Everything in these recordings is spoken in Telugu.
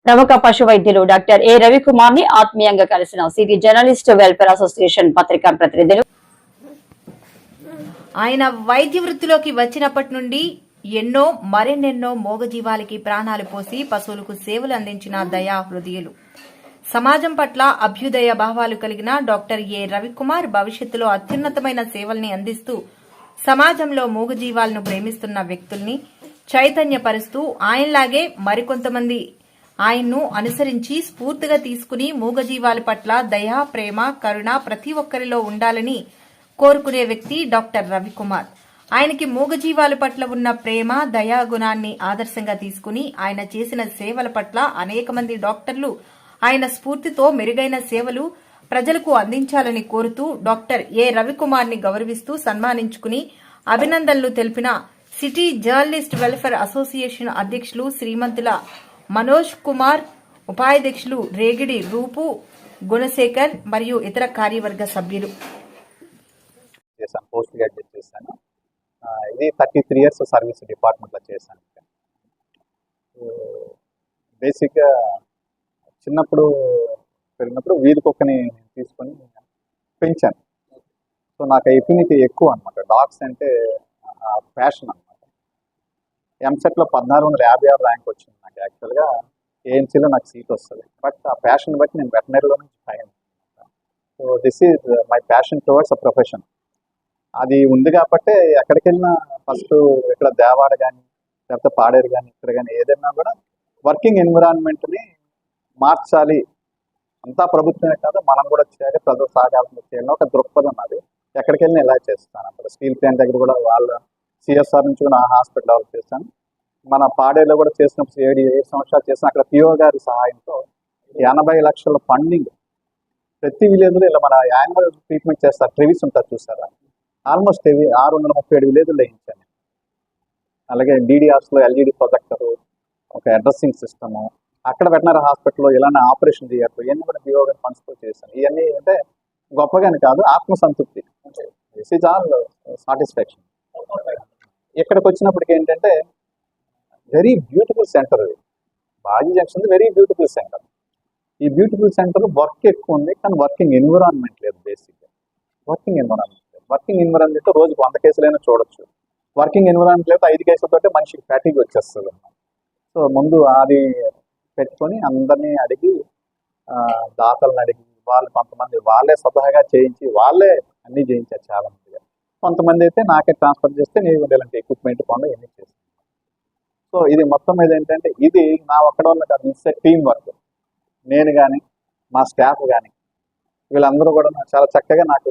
ప్రముఖ పశు వైద్యులు డాక్టర్ ఏ రవికుమార్ ని ఆత్మీయంగా కలిసిన సిటీ జర్నలిస్ట్ వెల్ఫేర్ అసోసియేషన్ పత్రికా ప్రతినిధులు. ఆయన వైద్య వృత్తిలోకి వచ్చినప్పటి నుండి మరెన్నెన్నో మోగజీవాలకి ప్రాణాలు పోసి పశువులకు సేవలు అందించిన దయా హృదయులు. సమాజం పట్ల అభ్యుదయ భావాలు కలిగిన డాక్టర్ ఏ రవికుమార్ భవిష్యత్తులో అత్యున్నతమైన సేవల్ని అందిస్తూ సమాజంలో మూగజీవాలను ప్రేమిస్తున్న వ్యక్తుల్ని చైతన్యపరుస్తూ ఆయనలాగే మరికొంతమంది ఆయన్ను అనుసరించి స్ఫూర్తిగా తీసుకుని మూగజీవాల పట్ల దయ, ప్రేమ, కరుణ ప్రతి ఒక్కరిలో ఉండాలని కోరుకునే వ్యక్తి డాక్టర్ రవికుమార్. ఆయనకి మూగజీవాల పట్ల ఉన్న ప్రేమ, దయా గుణాన్ని ఆదర్శంగా తీసుకుని ఆయన చేసిన సేవల పట్ల అనేక మంది డాక్టర్లు ఆయన స్ఫూర్తితో మెరుగైన సేవలు ప్రజలకు అందించాలని కోరుతూ డాక్టర్ ఏ రవికుమార్ ని గౌరవిస్తూ సన్మానించుకుని అభినందనలు తెలిపిన సిటీ జర్నలిస్ట్ వెల్ఫేర్ అసోసియేషన్ అధ్యక్షులు శ్రీమంతుల మనోజ్ కుమార్, ఉపాధ్యక్షులు రేగిడి రూపు, గుణశేఖర్ మరియు ఇతర కార్యవర్గ సభ్యులు. ఇది 33 years సర్వీస్ డిపార్ట్మెంట్లో చేశాను. బేసిక్గా చిన్నప్పుడు పెరిగినప్పుడు వీధి కుక్కని తీసుకొని పెంచాను. సో నాకు ఎఫినిటీ ఎక్కువ అనమాట. డాగ్స్ అంటే ప్యాషన్ అనమాట. ఎంసెట్లో 1456 ర్యాంక్ వచ్చింది నాకు. యాక్చువల్గా ఏఎంసీలో నాకు సీట్ వస్తుంది, బట్ ఆ ప్యాషన్ బట్టి నేను వెటనరీలో నుంచి పైన. So this is my passion towards a profession. అది ఉంది కాబట్టి ఎక్కడికి వెళ్ళినా ఫస్ట్ ఇక్కడ దేవాడ కానీ లేకపోతే పాడేరు కానీ ఇక్కడ కానీ ఏదైనా కూడా వర్కింగ్ ఎన్విరాన్మెంట్ని మార్చాలి. అంతా ప్రభుత్వమే కాదు, మనం కూడా చేయాలి, ప్రజలు సహకారం చేయాలి ఒక దృక్పథం. అది ఎక్కడికి వెళ్ళినా ఎలా చేస్తాను. అక్కడ స్టీల్ ప్లాంట్ దగ్గర కూడా వాళ్ళ సిఎస్ఆర్ నుంచి కూడా ఆ హాస్పిటల్ డెవలప్ చేస్తాను. మన పాడేరులో కూడా చేసినప్పుడు 7 సంవత్సరాలు చేసిన అక్కడ పిఓ గారి సహాయంతో 80 లక్షల ఫండింగ్ ప్రతి విలేజ్లో ఇలా మన యానిమల్ ట్రీట్మెంట్ చేస్తారు. ట్రివిస్ ఉంటుంది చూస్తారా, ఆల్మోస్ట్ 637 విలేజ్లో వేయించాను. అలాగే డీడీఆర్స్లో ఎల్ఈడి ప్రొజెక్టరు, ఒక అడ్రస్సింగ్ సిస్టము, అక్కడ వెటనరీ హాస్పిటల్లో ఇలానే ఆపరేషన్ థియేటర్, ఇవన్నీ కూడా పిఓ గారి ఫండ్స్తో చేశాను. ఇవన్నీ అంటే గొప్పగాని కాదు, ఆత్మసంతృప్తి. This is all satisfaction. ఇక్కడికి వచ్చినప్పటికి ఏంటంటే వెరీ బ్యూటిఫుల్ సెంటర్. ఇది Baji junction very beautiful centre. ఈ బ్యూటిఫుల్ సెంటర్ వర్క్ ఎక్కువ ఉంది, కానీ వర్కింగ్ ఎన్విరాన్మెంట్ లేదు. బేసిక్గా వర్కింగ్ ఎన్విరాన్మెంట్ రోజుకు 100 కేసులైనా చూడొచ్చు. వర్కింగ్ ఎన్విరాన్మెంట్ లేదు, 5 కేసులతో మనిషికి ఫ్యాటిగ్ వచ్చేస్తుంది. సో ముందు అది పెట్టుకొని అందరినీ అడిగి, దాతలను అడిగి, వాళ్ళు కొంతమంది వాళ్ళే స్వతహాగా చేయించి వాళ్ళే అన్నీ చేయించారు చాలా మందిగా. కొంతమంది అయితే నాకే ట్రాన్స్ఫర్ చేస్తే నేను ఇలాంటి ఎక్విప్మెంట్ పనులు ఇవన్నీ చేస్తాను. సో ఇది మొత్తం మీద ఏంటంటే ఇది నా ఒక్కడ వల్ల కాదు, ఇట్స్ టీం వర్క్. నేను కానీ మా స్టాఫ్ కానీ వీళ్ళందరూ కూడా చాలా చక్కగా నాకు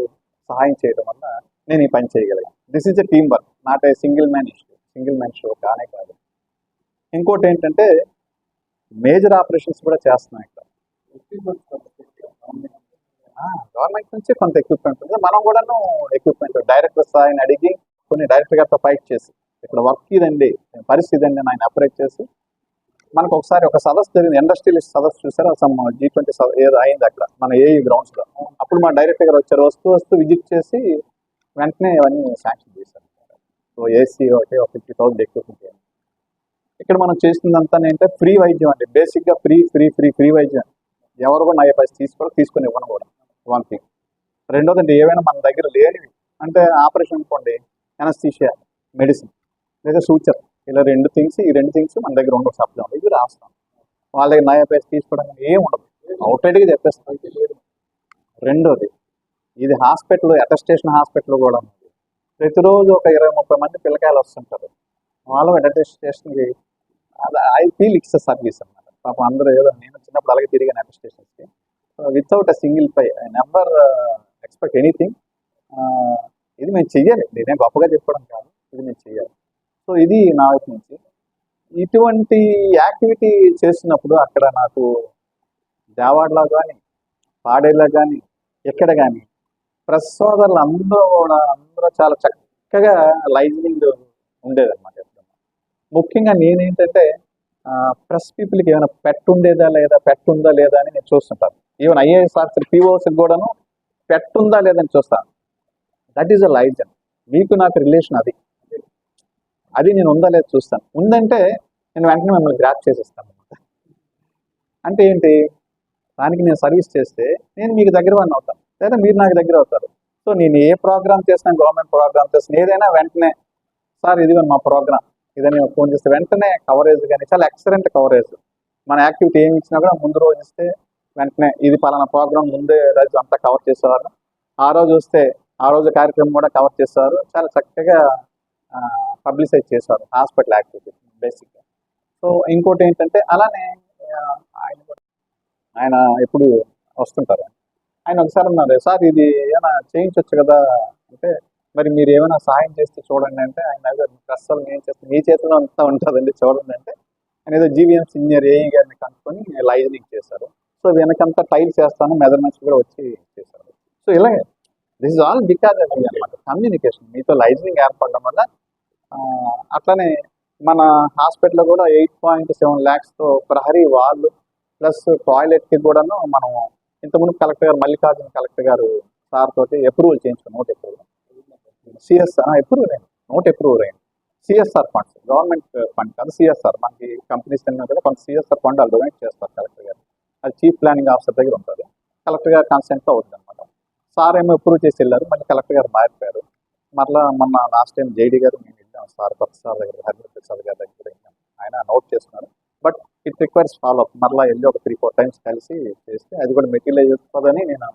సహాయం చేయడం వల్ల నేను ఈ పని చేయగలిగాను. This is a team work, not a single man show కానే కాదు. ఇంకోటి ఏంటంటే మేజర్ ఆపరేషన్స్ కూడా చేస్తున్నాం ఇక్కడ. గవర్నమెంట్ నుంచి కొంత ఎక్విప్మెంట్ ఉంది, మనం కూడాను ఎక్విప్మెంట్ డైరెక్టర్ స్థాయిని అడిగి కొన్ని డైరెక్టర్ గారితో ఫైట్ చేసి ఇక్కడ వర్క్ ఇదండి, పరిస్థితి అండి ఆయన అపరేట్ చేసి మనకు ఒకసారి ఒక సదస్సు జరిగింది, ఇండస్ట్రియలిస్ట్ సదస్సు చూసారు, G20 ఏదో అయింది అక్కడ మన ఏఈ గ్రౌండ్స్లో. అప్పుడు మా డైరెక్టర్ గారు వచ్చారు, వస్తూ విజిట్ చేసి వెంటనే అవన్నీ శాంక్షన్ చేశారు. సో ఏసీ ఒకటి 50,000 ఎక్విప్మెంట్. ఇక్కడ మనం చేసిందంతా ఏంటంటే ఫ్రీ వైద్యం అండి. బేసిక్గా ఫ్రీ వైద్యం. ఎవరు కూడా 90 పైసలు తీసుకొని ఇవ్వను కూడా. 1 thing. రెండోది అంటే ఏవైనా మన దగ్గర లేనివి అంటే ఆపరేషన్ అనుకోండి, ఎనస్థీషియా, మెడిసిన్ లేదా సూచర్, ఇలా 2 థింగ్స్. ఈ 2 థింగ్స్ మన దగ్గర ఉండవు, సప్లై ఉండవు. ఇది రాస్తాం. వాళ్ళ దగ్గర 90 పైసలు తీసుకోవడం ఏం ఉండదు, అవుట్లెట్గా చెప్పేస్తాం. రెండోది ఇది హాస్పిటల్, అటెస్టేషన్ హాస్పిటల్ కూడా ఉంది. ప్రతిరోజు ఒక 20-30 మంది పిల్లకాయలు వస్తుంటారు. వాళ్ళు అటెస్టేషన్కి I feel it's a service అన్నమాట. పాపం అందరూ ఏదో, నేను చిన్నప్పుడు అలాగే తిరిగాను అటెస్టేషన్స్కి. Without a single pie I never expect anything. ఇది మేము చెయ్యాలి, నేనే గొప్పగా చెప్పడం కాదు, ఇది మేము చెయ్యాలి. సో ఇది నా వైపు నుంచి. ఇటువంటి యాక్టివిటీ చేస్తున్నప్పుడు అక్కడ నాకు దేవాడలో కానీ పాడేరులో కానీ ఎక్కడ కానీ ప్రెస్ సోదరులు అందరూ చాలా చక్కగా లైజనింగ్ ఉండేదన్నమాట. ముఖ్యంగా నేనేంటంటే ప్రెస్ పీపుల్కి ఏమైనా పెట్ ఉందా లేదా అని నేను చూస్తుంటాను. ఈవెన్ ఐఏఎస్ ఆఫీసర్ పిఓస్కి కూడాను పెట్ ఉందా లేదని చూస్తాను. That is a liaison. మీకు నాకు రిలేషన్ అది నేను ఉందా లేదా చూస్తాను. ఉందంటే నేను వెంటనే మిమ్మల్ని గ్రాప్ చేసేస్తాను అనమాట. అంటే ఏంటి, దానికి నేను సర్వీస్ చేస్తే నేను మీకు దగ్గర వాడిని అవుతాను, లేదా మీరు నాకు దగ్గర అవుతారు. సో నేను ఏ ప్రోగ్రామ్ చేసినా, గవర్నమెంట్ ప్రోగ్రామ్ చేసినా ఏదైనా వెంటనే సార్ ఇది మా ప్రోగ్రామ్ ఇదని ఫోన్ చేస్తే వెంటనే కవరేజ్ కానీ చాలా ఎక్సలెంట్ కవరేజ్. మన యాక్టివిటీ ఏమి ఇచ్చినా కూడా ముందు రోజు ఇస్తే వెంటనే ఇది పలానా ప్రోగ్రామ్ ముందే రోజు అంతా కవర్ చేసేవారు. ఆ రోజు వస్తే ఆ రోజు కార్యక్రమం కూడా కవర్ చేసేవారు. చాలా చక్కగా పబ్లిసైజ్ చేసేవారు హాస్పిటల్ యాక్టివిటీస్ బేసిక్గా. సో ఇంకోటి ఏంటంటే అలానే ఆయన ఎప్పుడు వస్తుంటారు. ఆయన ఒకసారి అన్నారు, సార్ ఇది ఏమైనా చేయించవచ్చు కదా అంటే, మరి మీరు ఏమైనా సహాయం చేస్తే చూడండి అంటే, ఆయన ప్రస్తుతం ఏం చేస్తే మీ చేతిలో అంతా ఉంటుందండి చూడండి అంటే, ఆయన ఏదో జీవీఎంసీ ఇంజనీర్ ఏఈ గారిని కనుక్కొని లైజనింగ్ చేశారు. సో వెనకంతా టైల్ చేస్తాను, మెజర్మెంట్స్ కూడా వచ్చి చేశారు. సో ఇలాగే దిస్ ఇస్ ఆల్ బికాజ్ అనమాట కమ్యూనికేషన్. మీతో లైజనింగ్ ఏర్పడడం వల్ల అట్లనే మన హాస్పిటల్లో కూడా 8.7 lakhsతో ప్రహరీ వాళ్ళు ప్లస్ టాయిలెట్కి కూడాను మనం ఇంతకుముందు కలెక్టర్ గారు మల్లికార్జున కలెక్టర్ గారు సార్ తోటి అప్రూవల్ చేయించుకున్నాం. నోట్ అప్రూవల్ సిఎస్ఆర్ అప్రూవల్ అయింది, నోట్ అప్రూవల్ అయింది. సిఎస్ఆర్ ఫండ్స్, గవర్నమెంట్ ఫండ్ కాదు, సిఎస్ఆర్ మనకి కంపెనీస్ తిన్నా కదా కొంత సిఎస్ఆర్ ఫండ్ వాళ్ళు డొనేట్ చేస్తారు కలెక్టర్ గారు. అది చీఫ్ ప్లానింగ్ ఆఫీసర్ దగ్గర ఉంటుంది, కలెక్టర్ గారు కన్సెంట్తో అవుతుంది అనమాట. సార్ ఏమో అప్రూవ్ చేసి వెళ్ళారు, మళ్ళీ కలెక్టర్ గారు మారిపోయారు. మరలా మొన్న లాస్ట్ టైం జేడీ గారు మేము వెళ్ళాం సార్, కొత్త సార్ దగ్గర హరిప్రసాద్ ప్రసాద్ గారి దగ్గర వెళ్ళాం. ఆయన నోట్ చేస్తున్నారు, but it requires follow up. మరలా వెళ్ళి ఒక 3-4 times కలిసి చేస్తే అది కూడా మెటీరియలైజ్ అవుతుందని నేను